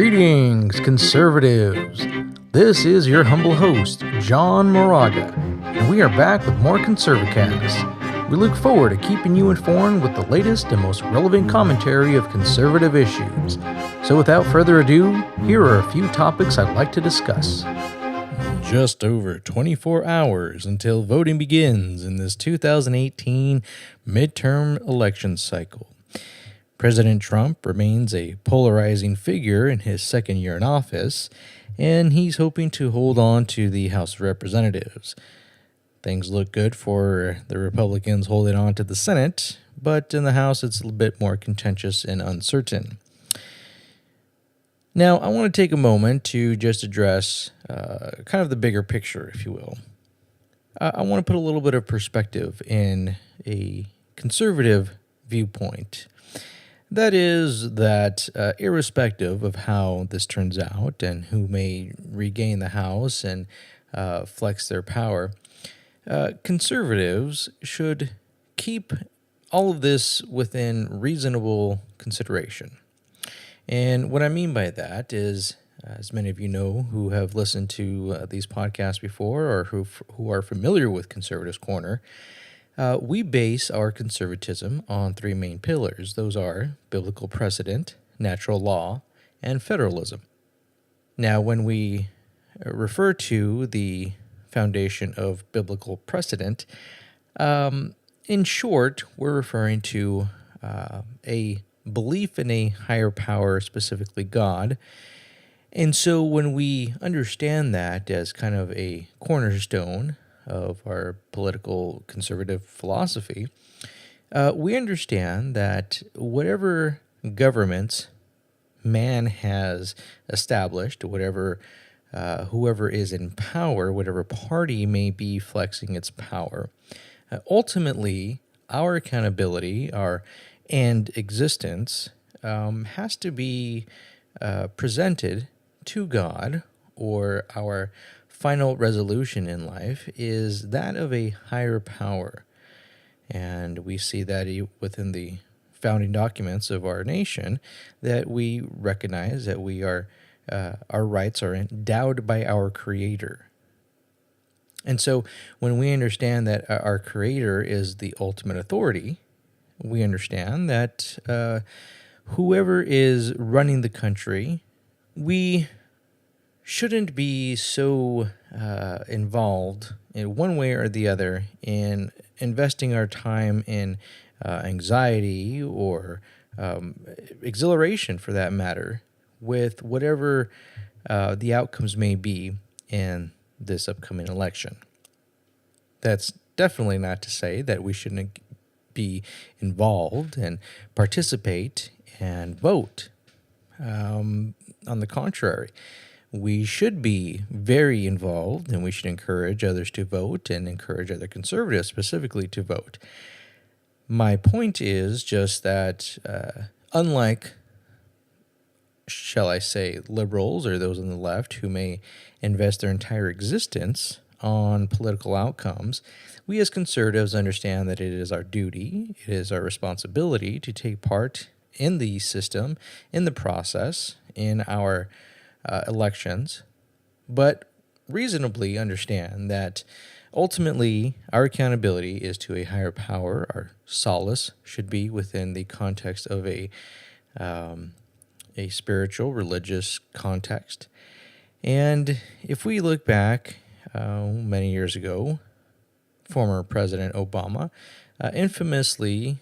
Greetings, conservatives. This is your humble host, John Moraga, and we are back with more ConservaCast. We look forward to keeping you informed with the latest and most relevant commentary of conservative issues. So without further ado, here are a few topics I'd like to discuss. Just over 24 hours until voting begins in this 2018 midterm election cycle. President Trump remains a polarizing figure in his second year in office, and he's hoping to hold on to the House of Representatives. Things look good for the Republicans holding on to the Senate, but in the House it's a bit more contentious and uncertain. Now, I want to take a moment to just address kind of the bigger picture, if you will. I want to put a little bit of perspective in a conservative viewpoint. That is that irrespective of how this turns out and who may regain the House and flex their power, conservatives should keep all of this within reasonable consideration. And what I mean by that is, as many of you know who have listened to these podcasts before or who are familiar with Conservatives Corner, we base our conservatism on three main pillars. Those are biblical precedent, natural law, and federalism. Now, when we refer to the foundation of biblical precedent, in short, we're referring to a belief in a higher power, specifically God. And so when we understand that as kind of a cornerstone of our political conservative philosophy, we understand that whatever governments man has established, whoever is in power, whatever party may be flexing its power, ultimately our accountability, our existence has to be presented to God, or our final resolution in life is that of a higher power. And we see that within the founding documents of our nation, that we recognize that we are our rights are endowed by our Creator. And so when we understand that our Creator is the ultimate authority, we understand that whoever is running the country, we shouldn't be so involved in one way or the other in investing our time in anxiety or exhilaration, for that matter, with whatever the outcomes may be in this upcoming election. That's definitely not to say that we shouldn't be involved and participate and vote. On the contrary, we should be very involved, and we should encourage others to vote and encourage other conservatives specifically to vote. My point is just that unlike, shall I say, liberals or those on the left who may invest their entire existence on political outcomes, we as conservatives understand that it is our duty, it is our responsibility to take part in the system, in the process, in our elections, but reasonably understand that ultimately our accountability is to a higher power. Our solace should be within the context of a spiritual, religious context. And if we look back many years ago, former President Obama infamously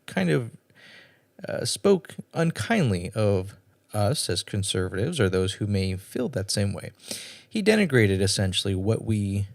kind of spoke unkindly of us as conservatives, or those who may feel that same way. He denigrated essentially what we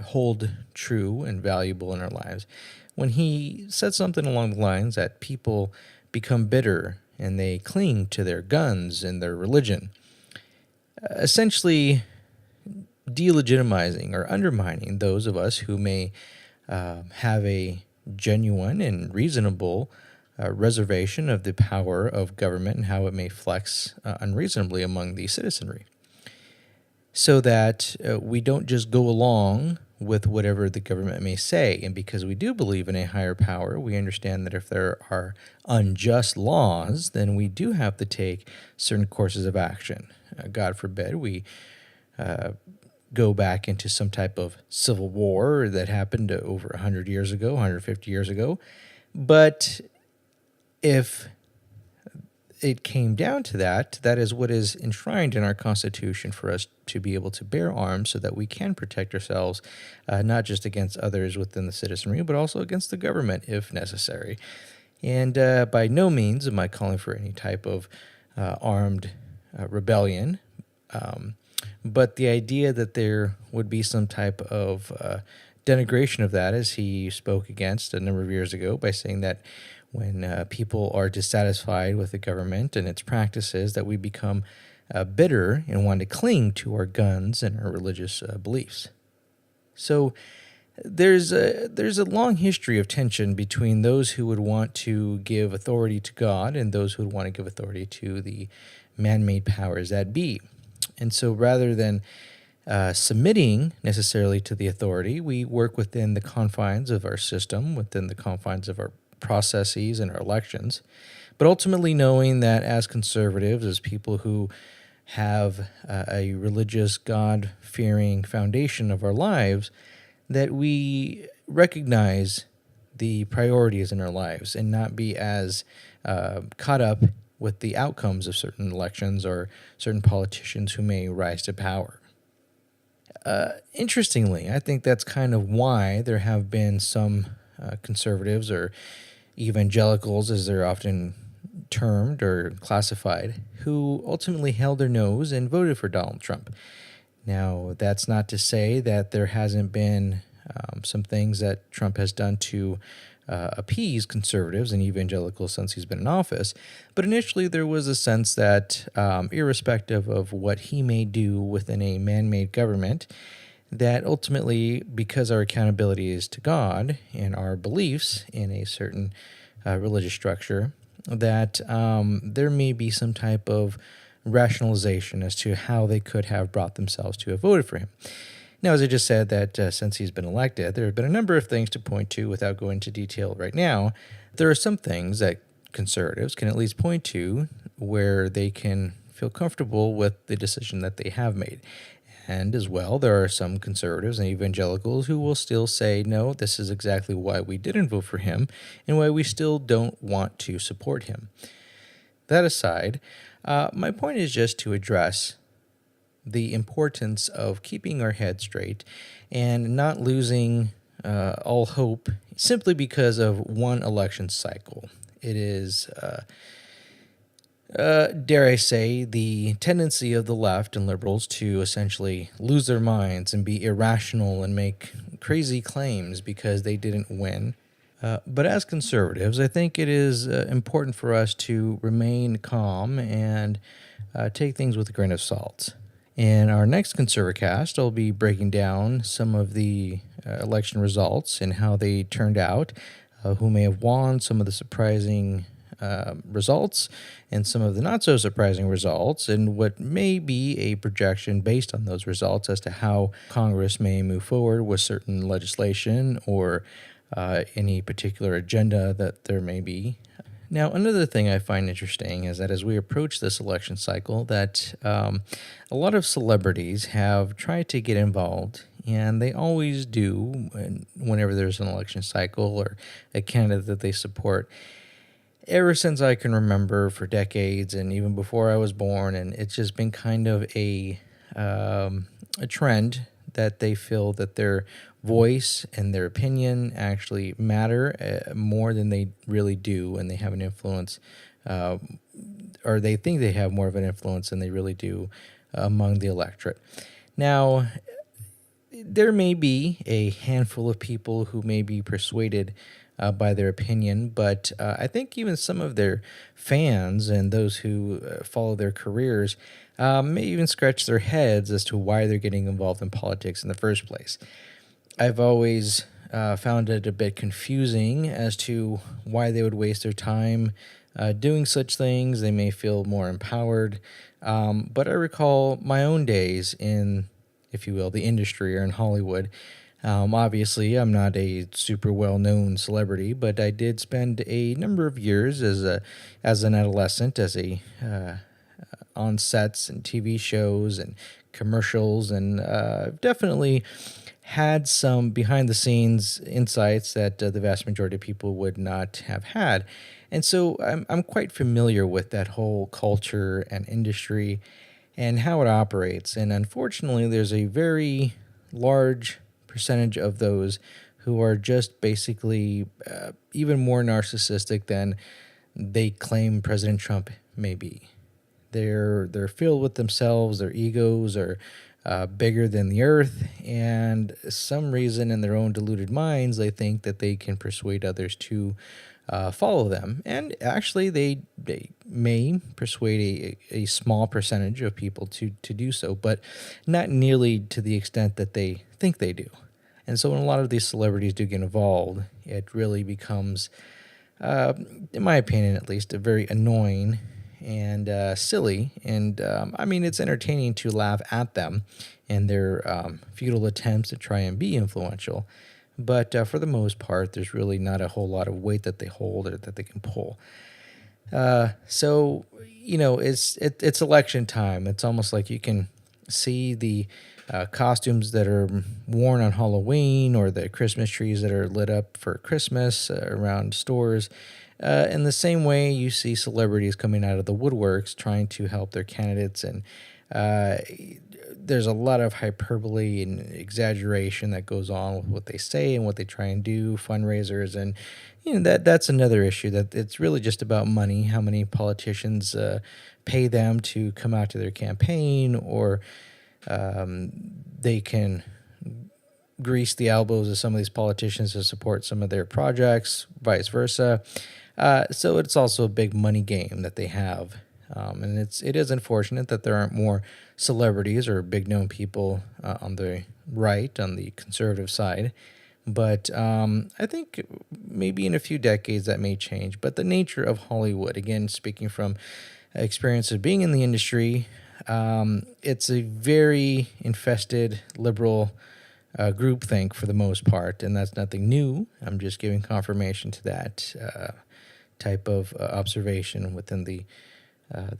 hold true and valuable in our lives when he said something along the lines that people become bitter and they cling to their guns and their religion, essentially delegitimizing or undermining those of us who may have a genuine and reasonable reservation of the power of government and how it may flex unreasonably among the citizenry. So that we don't just go along with whatever the government may say. And because we do believe in a higher power, we understand that if there are unjust laws, then we do have to take certain courses of action. God forbid we go back into some type of civil war that happened over 100 years ago, 150 years ago. But if it came down to that, that is what is enshrined in our Constitution for us to be able to bear arms so that we can protect ourselves, not just against others within the citizenry, but also against the government if necessary. And by no means am I calling for any type of armed rebellion, but the idea that there would be some type of denigration of that, as he spoke against a number of years ago by saying that when people are dissatisfied with the government and its practices, that we become bitter and want to cling to our guns and our religious beliefs. So there's a long history of tension between those who would want to give authority to God and those who would want to give authority to the man-made powers that be. And so rather than submitting necessarily to the authority, we work within the confines of our system, within the confines of our processes and our elections, but ultimately knowing that as conservatives, as people who have a religious, God-fearing foundation of our lives, that we recognize the priorities in our lives and not be as caught up with the outcomes of certain elections or certain politicians who may rise to power. Interestingly, I think that's kind of why there have been some conservatives or evangelicals, as they're often termed or classified, who ultimately held their nose and voted for Donald Trump. Now, that's not to say that there hasn't been some things that Trump has done to appease conservatives and evangelicals since he's been in office, but initially there was a sense that irrespective of what he may do within a man-made government, that ultimately, because our accountability is to God and our beliefs in a certain religious structure, that there may be some type of rationalization as to how they could have brought themselves to have voted for him. Now, as I just said, that since he's been elected, there have been a number of things to point to without going into detail right now. There are some things that conservatives can at least point to where they can feel comfortable with the decision that they have made. And as well, there are some conservatives and evangelicals who will still say, no, this is exactly why we didn't vote for him and why we still don't want to support him. That aside, my point is just to address the importance of keeping our head straight and not losing all hope simply because of one election cycle. It is dare I say, the tendency of the left and liberals to essentially lose their minds and be irrational and make crazy claims because they didn't win. But as conservatives, I think it is important for us to remain calm and take things with a grain of salt. In our next ConservaCast, I'll be breaking down some of the election results and how they turned out, who may have won, some of the surprising results and some of the not so surprising results, and what may be a projection based on those results as to how Congress may move forward with certain legislation or any particular agenda that there may be. Now, another thing I find interesting is that as we approach this election cycle, that a lot of celebrities have tried to get involved, and they always do whenever there's an election cycle or a candidate that they support. Ever since I can remember, for decades and even before I was born, and it's just been kind of a trend that they feel that their voice and their opinion actually matter more than they really do, and they have an influence, or they think they have more of an influence than they really do among the electorate. Now, there may be a handful of people who may be persuaded by their opinion, but I think even some of their fans and those who follow their careers may even scratch their heads as to why they're getting involved in politics in the first place. I've always found it a bit confusing as to why they would waste their time doing such things. They may feel more empowered, but I recall my own days in, if you will, the industry or in Hollywood, Obviously, I'm not a super well-known celebrity, but I did spend a number of years as an adolescent, as a on sets and TV shows and commercials, and definitely had some behind the scenes insights that the vast majority of people would not have had. And so I'm quite familiar with that whole culture and industry and how it operates. And unfortunately, there's a very large percentage of those who are just basically even more narcissistic than they claim President Trump may be. They're filled with themselves. Their egos are bigger than the earth, and some reason in their own deluded minds, they think that they can persuade others to follow them. And actually, they may persuade a small percentage of people to do so, but not nearly to the extent that they think they do. And so when a lot of these celebrities do get involved, it really becomes, in my opinion at least, a very annoying and silly. And I mean, it's entertaining to laugh at them and their futile attempts to try and be influential. But for the most part, there's really not a whole lot of weight that they hold or that they can pull. So it's election time. It's almost like you can see the costumes that are worn on Halloween or the Christmas trees that are lit up for Christmas around stores. In the same way, you see celebrities coming out of the woodworks trying to help their candidates, and there's a lot of hyperbole and exaggeration that goes on with what they say and what they try and do, fundraisers, and that's another issue. That it's really just about money. How many politicians pay them to come out to their campaign, or they can grease the elbows of some of these politicians to support some of their projects, vice versa. So it's also a big money game that they have. And it is unfortunate that there aren't more celebrities or big known people on the right, on the conservative side. But I think maybe in a few decades that may change. But the nature of Hollywood, again, speaking from experience of being in the industry, it's a very infested liberal groupthink for the most part, and that's nothing new. I'm just giving confirmation to that type of observation within the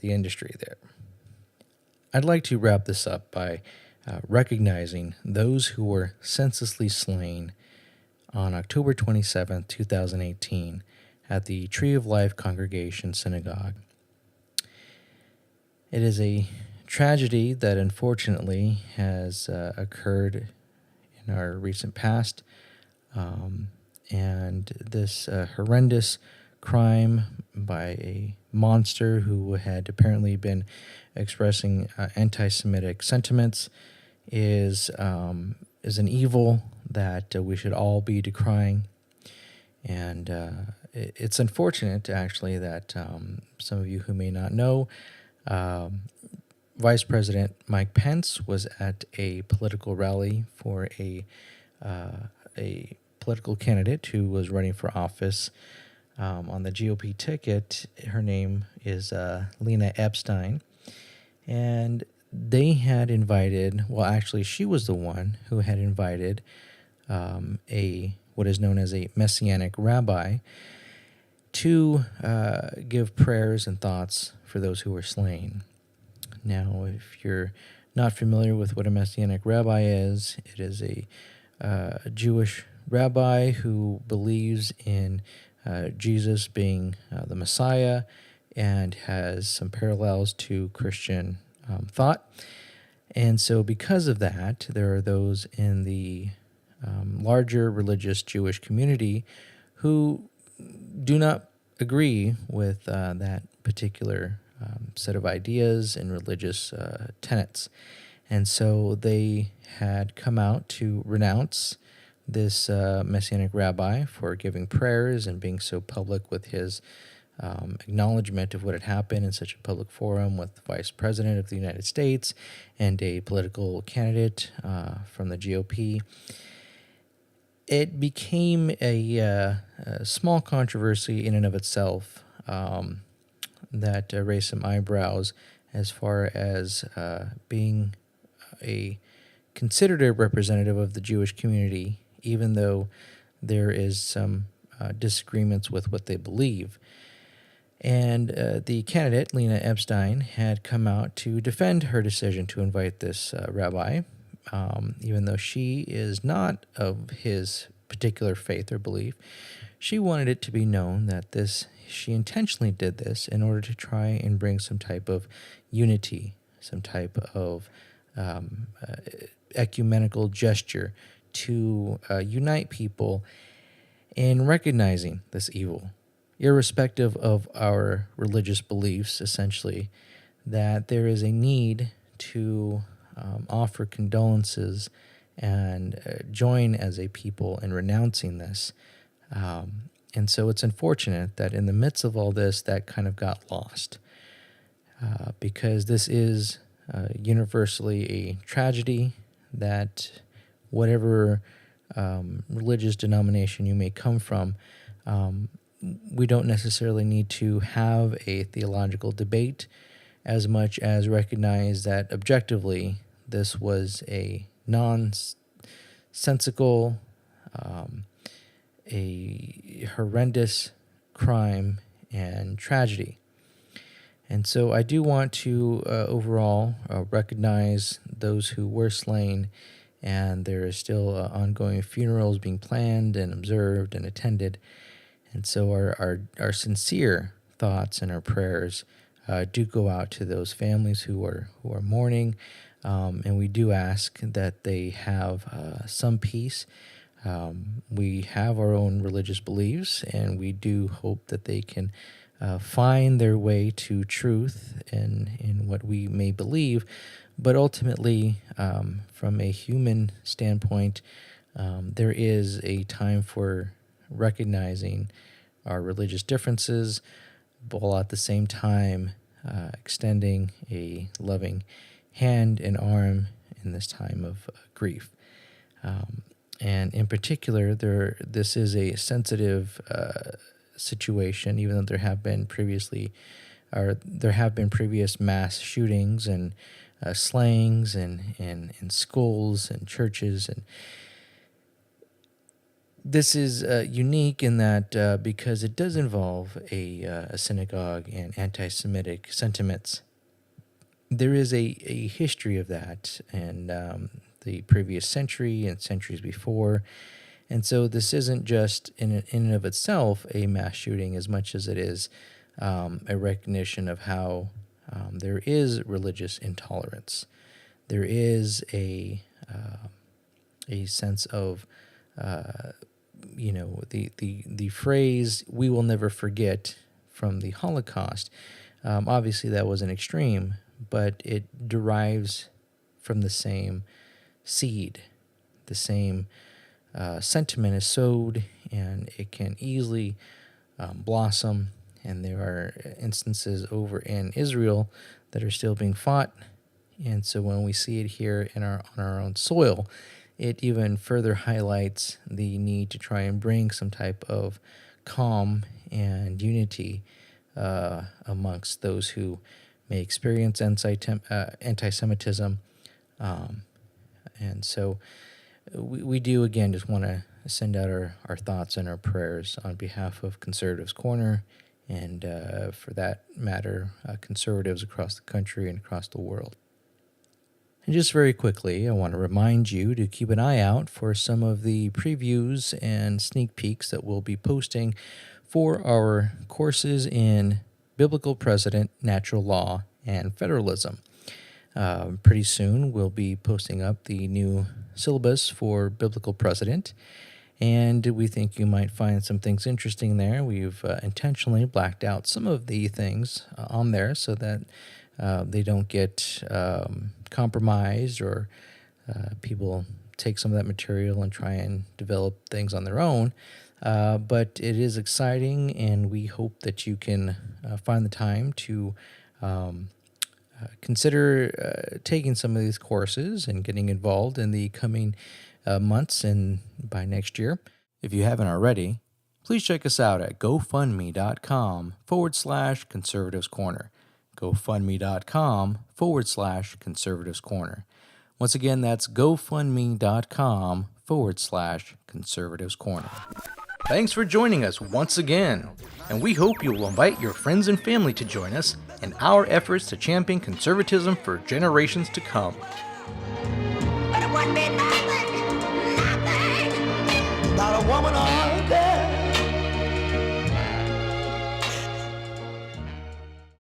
industry there. I'd like to wrap this up by recognizing those who were senselessly slain on October 27th, 2018 at the Tree of Life Congregation Synagogue. It is a tragedy that unfortunately has occurred in our recent past, and this horrendous crime by a monster who had apparently been expressing anti-Semitic sentiments is an evil that we should all be decrying. And it's unfortunate, actually, that some of you who may not know, Vice President Mike Pence was at a political rally for a political candidate who was running for office on the GOP ticket. Her name is Lena Epstein. And they had invited, well, actually, she was the one who had invited what is known as a Messianic Rabbi to give prayers and thoughts for those who were slain. Now, if you're not familiar with what a Messianic Rabbi is, it is a Jewish rabbi who believes in Jesus being the Messiah and has some parallels to Christian thought. And so because of that, there are those in the larger religious Jewish community who do not agree with that particular set of ideas and religious tenets. And so they had come out to renounce this Messianic Rabbi for giving prayers and being so public with his acknowledgement of what had happened in such a public forum with the Vice President of the United States and a political candidate from the GOP. It became a small controversy in and of itself that raised some eyebrows as far as being a considered a representative of the Jewish community, even though there is some disagreements with what they believe. And the candidate, Lena Epstein, had come out to defend her decision to invite this rabbi, even though she is not of his particular faith or belief. She wanted it to be known that she intentionally did this in order to try and bring some type of unity, some type of ecumenical gesture to unite people in recognizing this evil, irrespective of our religious beliefs, essentially, that there is a need to offer condolences and join as a people in renouncing this. And so it's unfortunate that in the midst of all this, that kind of got lost, because this is universally a tragedy that whatever religious denomination you may come from, we don't necessarily need to have a theological debate as much as recognize that objectively this was a nonsensical, a horrendous crime and tragedy. And so I do want to overall recognize those who were slain, and there is still ongoing funerals being planned and observed and attended. And so our sincere thoughts and our prayers do go out to those families who are mourning, and we do ask that they have some peace. We have our own religious beliefs, and we do hope that they can find their way to truth in what we may believe. But ultimately, from a human standpoint, there is a time for recognizing our religious differences, while at the same time extending a loving hand and arm in this time of grief. And in particular, this is a sensitive situation, even though there have been previous mass shootings and slayings in schools and churches, and this is unique in that because it does involve a synagogue and anti-Semitic sentiments. There is a history of that, and the previous century and centuries before. And so this isn't just in and of itself a mass shooting as much as it is a recognition of how there is religious intolerance. There is a sense of, the phrase, "we will never forget" from the Holocaust. Obviously that was an extreme, but it derives from the same seed. The same sentiment is sowed, and it can easily blossom. And there are instances over in Israel that are still being fought. And so when we see it here on our own soil, it even further highlights the need to try and bring some type of calm and unity amongst those who may experience anti-Semitism. And so we do, again, just want to send out our thoughts and our prayers on behalf of Conservatives Corner, and for that matter, conservatives across the country and across the world. And just very quickly, I want to remind you to keep an eye out for some of the previews and sneak peeks that we'll be posting for our courses in Biblical Precedent, Natural Law, and Federalism. Pretty soon, we'll be posting up the new syllabus for Biblical Precedent, and we think you might find some things interesting there. We've intentionally blacked out some of the things on there so that they don't get compromised, or people take some of that material and try and develop things on their own. But it is exciting, and we hope that you can find the time to consider taking some of these courses and getting involved in the coming months and by next year. If you haven't already, please check us out at GoFundMe.com/Conservatives Corner. GoFundMe.com/Conservatives Corner. Once again, that's gofundme.com/Conservatives Corner. Thanks for joining us once again, and we hope you will invite your friends and family to join us in our efforts to champion conservatism for generations to come. But it would be nothing, not a woman or a girl.